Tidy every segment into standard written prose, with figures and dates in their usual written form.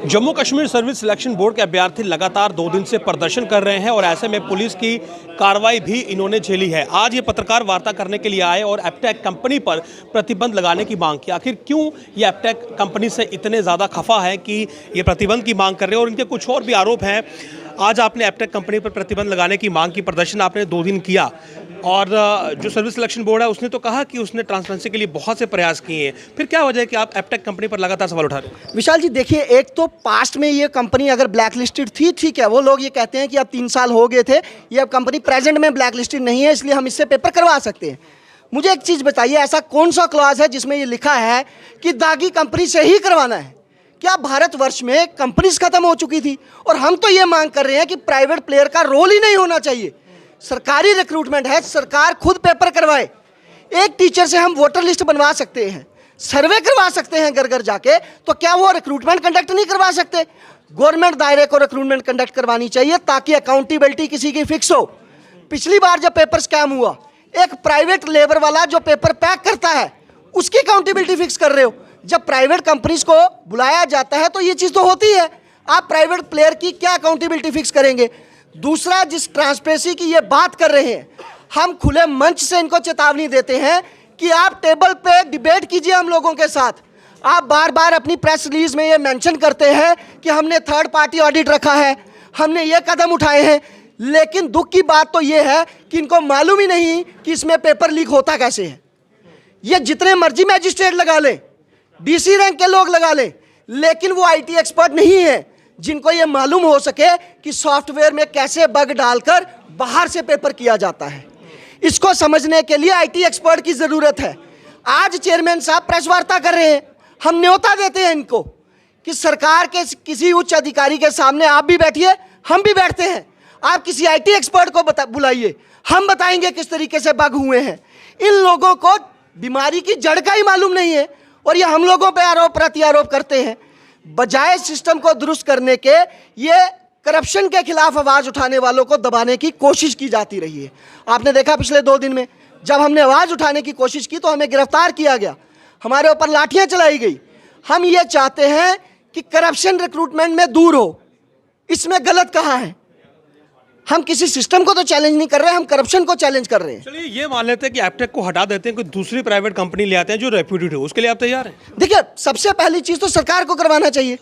Jammu Kashmir service selection board के अभ्यर्थी लगातार 2 दिन से प्रदर्शन कर रहे हैं और ऐसे में पुलिस की कार्रवाई भी इन्होंने झेली है। आज ये पत्रकार वार्ता करने के लिए आए और एपटेक कंपनी पर प्रतिबंध लगाने की मांग की। आखिर क्यों ये एपटेक कंपनी से इतने ज़्यादा खफा है कि ये प्रतिबंध की मांग कर रहे हैं, और इनके कुछ और भी आरोप हैं। आज आपने एपटेक कंपनी पर प्रतिबंध लगाने की मांग की, प्रदर्शन आपने 2 दिन किया, और जो सर्विस सिलेक्शन बोर्ड है उसने तो कहा कि उसने ट्रांसपेरेंसी के लिए बहुत से प्रयास किए हैं। फिर क्या वजह है कि आप एपटेक कंपनी पर लगातार सवाल उठा रहे हैं? विशाल जी देखिए, एक तो पास्ट में ये कंपनी अगर ब्लैक लिस्टेड थी, ठीक है, वो लोग ये कहते हैं कि अब 3 साल हो गए थे, ये अब कंपनी प्रेजेंट में ब्लैक लिस्टेड नहीं है, इसलिए हम इससे पेपर करवा सकते हैं। मुझे एक चीज़ बताइए, ऐसा कौन सा क्लॉज है जिसमें ये लिखा है कि दागी कंपनी से ही करवाना है? क्या भारतवर्ष में कंपनीज खत्म हो चुकी थी? और हम तो ये मांग कर रहे हैं कि प्राइवेट प्लेयर का रोल ही नहीं होना चाहिए। सरकारी रिक्रूटमेंट है, सरकार खुद पेपर करवाए। एक टीचर से हम वोटर लिस्ट बनवा सकते हैं, सर्वे करवा सकते हैं घर घर जाके, तो क्या वो रिक्रूटमेंट कंडक्ट नहीं करवा सकते? गवर्नमेंट दायरे को रिक्रूटमेंट कंडक्ट करवानी चाहिए ताकि अकाउंटेबिलिटी किसी की फिक्स हो। पिछली बार जब पेपर स्कैम हुआ, एक प्राइवेट लेबर वाला जो पेपर पैक करता है उसकी अकाउंटेबिलिटी फिक्स कर रहे हो। जब प्राइवेट कंपनीज को बुलाया जाता है तो ये चीज़ तो होती है, आप प्राइवेट प्लेयर की क्या अकाउंटेबिलिटी फिक्स करेंगे? दूसरा, जिस ट्रांसपेरेंसी की ये बात कर रहे हैं, हम खुले मंच से इनको चेतावनी देते हैं कि आप टेबल पे डिबेट कीजिए हम लोगों के साथ। आप बार बार अपनी प्रेस रिलीज में ये मेंशन करते हैं कि हमने थर्ड पार्टी ऑडिट रखा है, हमने ये कदम उठाए हैं, लेकिन दुख की बात तो ये है कि इनको मालूम ही नहीं कि इसमें पेपर लीक होता कैसे है। ये जितने मर्जी मैजिस्ट्रेट लगा लें, डीसी रैंक के लोग लगा लें, लेकिन वो आईटी एक्सपर्ट नहीं है जिनको ये मालूम हो सके कि सॉफ्टवेयर में कैसे बग डालकर बाहर से पेपर किया जाता है। इसको समझने के लिए आईटी एक्सपर्ट की ज़रूरत है। आज चेयरमैन साहब प्रेस वार्ता कर रहे हैं, हम न्योता देते हैं इनको कि सरकार के किसी उच्च अधिकारी के सामने आप भी बैठिए, हम भी बैठते हैं, आप किसी आईटी एक्सपर्ट को बुलाइए, हम बताएंगे किस तरीके से बग हुए हैं। इन लोगों को बीमारी की जड़ का ही मालूम नहीं है और ये हम लोगों पे आरोप प्रत्यारोप करते हैं। बजाय सिस्टम को दुरुस्त करने के, ये करप्शन के खिलाफ आवाज़ उठाने वालों को दबाने की कोशिश की जाती रही है। आपने देखा पिछले 2 दिन में जब हमने आवाज़ उठाने की कोशिश की तो हमें गिरफ्तार किया गया, हमारे ऊपर लाठियां चलाई गई। हम ये चाहते हैं कि करप्शन रिक्रूटमेंट में दूर हो। इसमें गलत कहाँ है? हम किसी सिस्टम को तो चैलेंज नहीं कर रहे हैं, हम करप्शन को चैलेंज कर रहे हैं। चलिए ये मान लेते हैं कि एपटेक को हटा देते हैं, कोई दूसरी प्राइवेट कंपनी ले आते हैं जो रेप्यूटेड हो, उसके लिए आप तैयार हैं? देखिए, सबसे पहली चीज़ तो सरकार को करवाना चाहिए।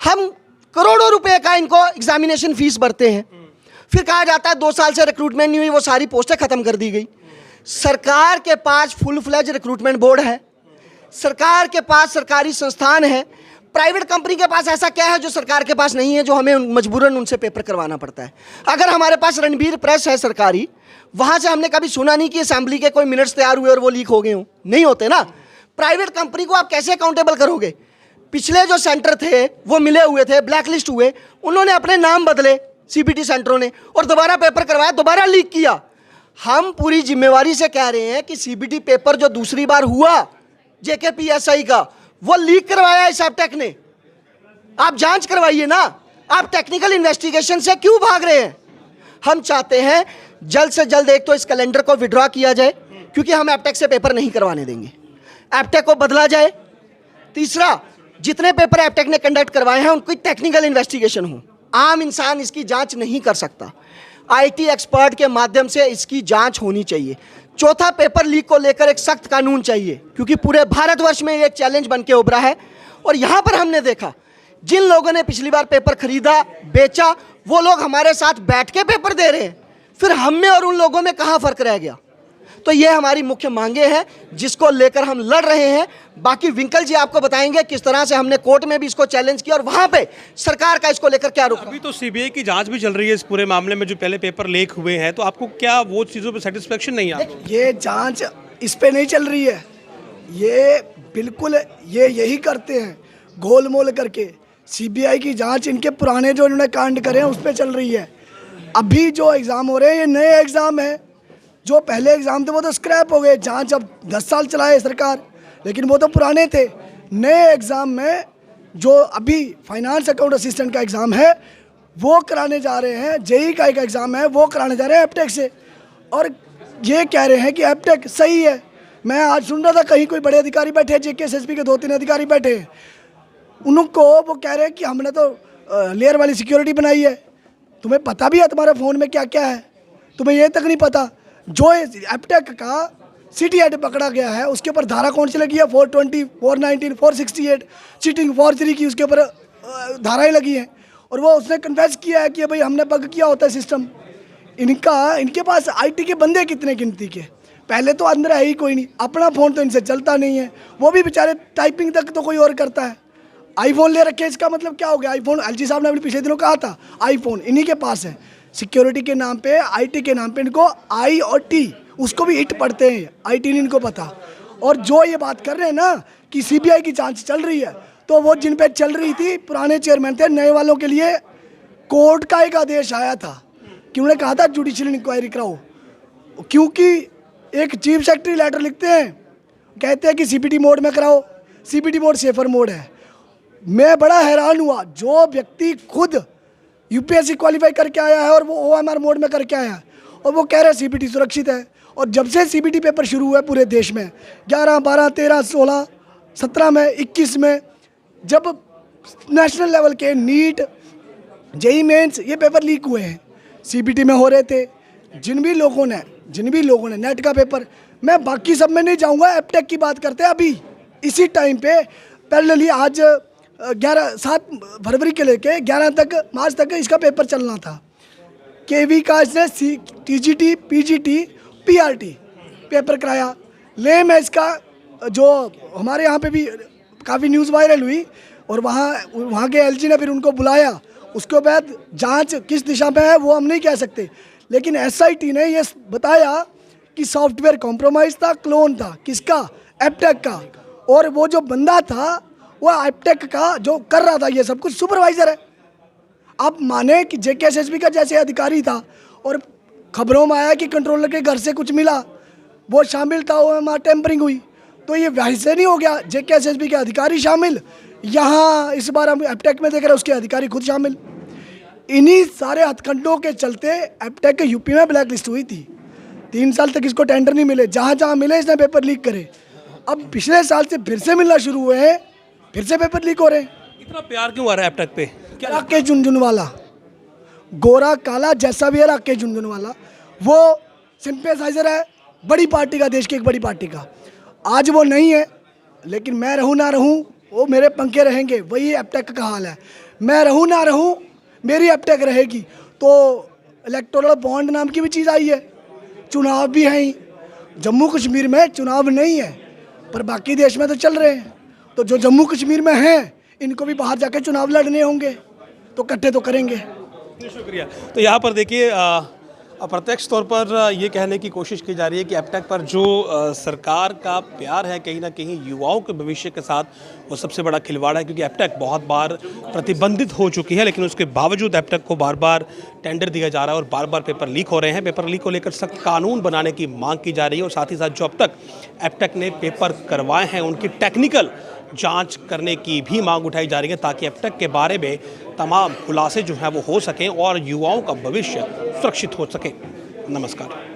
हम करोड़ों रुपए का इनको एग्जामिनेशन फीस भरते हैं, फिर कहा जाता है 2 साल से रिक्रूटमेंट नहीं हुई, वो सारी पोस्टें खत्म कर दी गई। सरकार के पास फुल फ्लेज रिक्रूटमेंट बोर्ड है, सरकार के पास सरकारी संस्थान है। प्राइवेट कंपनी के पास ऐसा क्या है जो सरकार के पास नहीं है, जो हमें मजबूरन उनसे पेपर करवाना पड़ता है? अगर हमारे पास रणबीर प्रेस है सरकारी, वहाँ से हमने कभी सुना नहीं कि असेंबली के कोई मिनट्स तैयार हुए और वो लीक हो गए हों, नहीं होते ना। प्राइवेट कंपनी को आप कैसे अकाउंटेबल करोगे? पिछले जो सेंटर थे वो मिले हुए थे, ब्लैकलिस्ट हुए, उन्होंने अपने नाम बदले सीबीटी सेंटरों ने, और दोबारा पेपर करवाया, दोबारा लीक किया। हम पूरी जिम्मेवारी से कह रहे हैं कि सीबीटी पेपर जो दूसरी बार हुआ जेकेपीएसआई का, वो लीक करवाया इस एपटेक ने। आप जांच करवाइए ना, आप टेक्निकल इन्वेस्टिगेशन से क्यों भाग रहे हैं? हम चाहते हैं जल्द से जल्द एक तो इस कैलेंडर को विड्रॉ किया जाए, क्योंकि हम एपटेक से पेपर नहीं करवाने देंगे, एपटेक को बदला जाए। तीसरा, जितने पेपर एपटेक ने कंडक्ट करवाए हैं उनकी टेक्निकल इन्वेस्टिगेशन हो। आम इंसान इसकी जांच नहीं कर सकता, आईटी एक्सपर्ट के माध्यम से इसकी जांच होनी चाहिए। चौथा, पेपर लीक को लेकर एक सख्त कानून चाहिए, क्योंकि पूरे भारतवर्ष में ये एक चैलेंज बन के उभरा है। और यहाँ पर हमने देखा जिन लोगों ने पिछली बार पेपर खरीदा, बेचा, वो लोग हमारे साथ बैठ के पेपर दे रहे हैं, फिर हम में और उन लोगों में कहाँ फ़र्क रह गया? तो ये हमारी मुख्य मांगे हैं जिसको लेकर हम लड़ रहे हैं। बाकी विंकल जी आपको बताएंगे किस तरह से हमने कोर्ट में भी इसको चैलेंज किया और वहाँ पे सरकार का इसको लेकर क्या रुख। अभी तो सीबीआई की जांच भी चल रही है इस पूरे मामले में, जो पहले पेपर लीक हुए हैं, तो आपको क्या वो चीज़ों पे सेटिस्फेक्शन नहीं है? ये जांच इस पे नहीं चल रही है, ये बिल्कुल ये यही करते हैं गोल मोल करके। सीबीआई की जांच इनके पुराने जो इन्होंने कांड करे हैं उस पर चल रही है। अभी जो एग्ज़ाम हो रहे हैं ये नए एग्ज़ाम है, जो पहले एग्ज़ाम थे वो तो स्क्रैप हो गए। जांच अब 10 साल चलाए सरकार, लेकिन वो तो पुराने थे। नए एग्ज़ाम में जो अभी फाइनेंस अकाउंट असिस्टेंट का एग्ज़ाम है वो कराने जा रहे हैं, जेई का एक एग्ज़ाम है वो कराने जा रहे हैं एपटेक से, और ये कह रहे हैं कि एपटेक सही है। मैं आज सुन रहा था कहीं कोई बड़े अधिकारी बैठे, जेकेएसएसपी के 2-3 अधिकारी बैठे, उनको वो कह रहे हैं कि हमने तो लेयर वाली सिक्योरिटी बनाई है, तुम्हें पता भी है तुम्हारे फ़ोन में क्या क्या है, तुम्हें ये तक नहीं पता। जो एपटेक का सिटी हेड पकड़ा गया है उसके ऊपर धारा कौन सी लगी है, 420, 419, 468, चीटिंग फॉर्जरी की उसके ऊपर धाराएं लगी हैं, और वो उसने कन्फेस किया है कि भाई हमने बग किया होता है सिस्टम। इनके पास आईटी के बंदे कितने गिनती के, पहले तो अंदर है ही कोई नहीं, अपना फ़ोन तो इनसे चलता नहीं है, वो भी बेचारे टाइपिंग तक तो कोई और करता है। आईफोन ले रखे, इसका मतलब क्या हो गया? आईफोन एलजी साहब ने अभी पिछले दिनों कहा था आईफोन इन्हीं के पास है। सिक्योरिटी के नाम पे, आईटी के नाम पे इनको आई और टी, उसको भी हिट पढ़ते हैं, आईटी नहीं इनको पता। और जो ये बात कर रहे हैं ना कि सीबीआई की जांच चल रही है, तो वो जिन पे चल रही थी पुराने चेयरमैन थे, नए वालों के लिए कोर्ट का एक आदेश आया था कि उन्होंने कहा था जुडिशियल इंक्वायरी कराओ, क्योंकि एक चीफ सेक्रेटरी लेटर लिखते हैं, कहते हैं कि सीपीटी मोड में कराओ, सीपीटी मोड सेफर मोड है। मैं बड़ा हैरान हुआ, जो व्यक्ति खुद यूपीएससी क्वालिफाई करके आया है और वो ओएमआर मोड में करके आया है, और वो कह रहे हैं सीपीटी सुरक्षित है। और जब से सीपीटी पेपर शुरू हुआ है पूरे देश में, 11, 12, 13, 16, 17 में, 21 में, जब नेशनल लेवल के नीट, जेई मेंस ये पेपर लीक हुए हैं, सीपीटी में हो रहे थे। जिन भी लोगों ने नेट का पेपर, मैं बाकी सब में नहीं जाऊंगा, एपटेक की बात करते हैं अभी इसी टाइम पे पैरेलली। आज 7 फरवरी के लेके 11 तक, मार्च तक इसका पेपर चलना था। केवी का इसने टीजीटी, पीजीटी, पीआरटी पेपर कराया। लेम है इसका, जो हमारे यहाँ पे भी काफ़ी न्यूज़ वायरल हुई, और वहाँ के एलजी ने फिर उनको बुलाया। उसके बाद जांच किस दिशा में है वो हम नहीं कह सकते, लेकिन एसआईटी ने ये बताया कि सॉफ्टवेयर कॉम्प्रोमाइज़ था, क्लोन था, किसका? एपटेक का। और वो जो बंदा था वो एपटेक का जो कर रहा था ये सब कुछ सुपरवाइज़र है। आप माने कि जेकेएसएसबी का जैसे अधिकारी था, और खबरों में आया कि कंट्रोलर के घर से कुछ मिला, वो शामिल था, वो टेम्परिंग हुई, तो ये वैसे नहीं हो गया जेकेएसएसबी के अधिकारी शामिल, यहाँ इस बार हम एपटेक में देख रहे हैं उसके अधिकारी खुद शामिल। इन्हीं सारे हथकंडों के चलते एपटेक यूपी में ब्लैक लिस्ट हुई थी। 3 साल तक इसको टेंडर नहीं मिले, जहाँ जहाँ मिले इसने पेपर लीक करे। अब पिछले साल से फिर से मिलना शुरू हुए हैं, फिर से पेपर लीक हो रहे हैं। इतना प्यार क्यों आ रहा है एपटेक पे? क्या राकेश झुनझुनवाला, गोरा काला जैसा भी है राकेश झुनझुनवाला, वो सिंपैथाइजर है बड़ी पार्टी का, देश की एक बड़ी पार्टी का। आज वो नहीं है, लेकिन मैं रहूं ना रहूं वो मेरे पंखे रहेंगे, वही एपटेक का हाल है। मैं रहूं ना रहूं मेरी एपटेक रहेगी। तो इलेक्टोरल बॉन्ड नाम की भी चीज़ आई है, चुनाव भी हैं। जम्मू कश्मीर में चुनाव नहीं है, पर बाकी देश में तो चल रहे हैं। तो जो जम्मू कश्मीर में हैं इनको भी बाहर जाकर चुनाव लड़ने होंगे, तो इकट्ठे तो करेंगे। शुक्रिया। तो यहाँ पर देखिए अप्रत्यक्ष तौर पर ये कहने की कोशिश की जा रही है कि एपटेक पर जो सरकार का प्यार है, कहीं ना कहीं युवाओं के भविष्य के साथ वो सबसे बड़ा खिलवाड़ है, क्योंकि एपटेक बहुत बार प्रतिबंधित हो चुकी है, लेकिन उसके बावजूद एपटेक को बार बार टेंडर दिया जा रहा है और बार बार पेपर लीक हो रहे हैं। पेपर लीक को लेकर सख्त कानून बनाने की मांग की जा रही है, और साथ ही साथ जो अब तक एपटेक ने पेपर करवाए हैं उनकी टेक्निकल जांच करने की भी मांग उठाई जा रही है, ताकि एपटेक के बारे में तमाम खुलासे जो हैं वो हो सकें और युवाओं का भविष्य सुरक्षित हो सके। नमस्कार।